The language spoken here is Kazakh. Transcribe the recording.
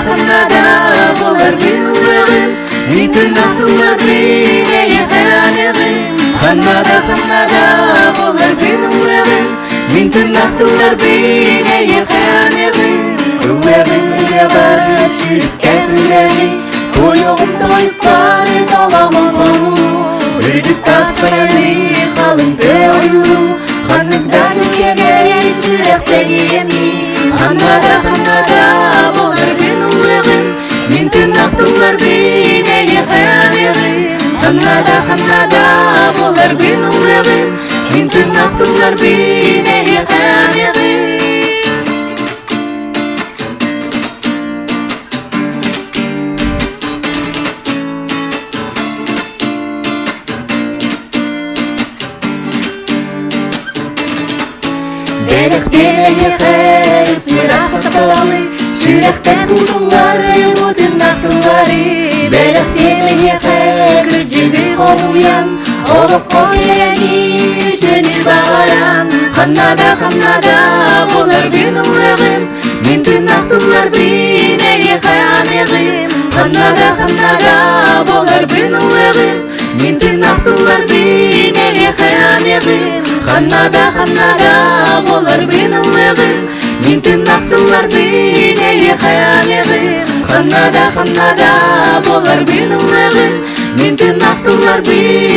Ханнада болар бинуэгым Мин тырнактылар бине яханегым Ханнада болар бинуэгым Мин тырнактылар бине яханегым Уэгым ябар сүрүп кәтүләни Тоюгум тоюп бары таламын қону Үрдік тасқаны қалың тәуіру Ханныкда жүкегері сүрәқтәге емни Ханнада болар бинуэгым Мин тырнактылар бине яханегым Ханнада болар бинуэгым Мин тырнактылар бине яханегым Бәліқтеме ехеріп мирастықтылары Сүрәқтен бұлдылары, бұтыннақтылары Бәліқтеме ехер күрджігі қоуян Олық қойяни үтінір бағаран Ханнада болар бинуэгым Мин тырнактылар бине яханегым Ханнада болар бинуэгым Мин тырнактылар бине яханегым Ханнада болар бинуэгым Мин тырнактылар бине яханегым Ханнада болар бинуэгым Мин тырнактылар бине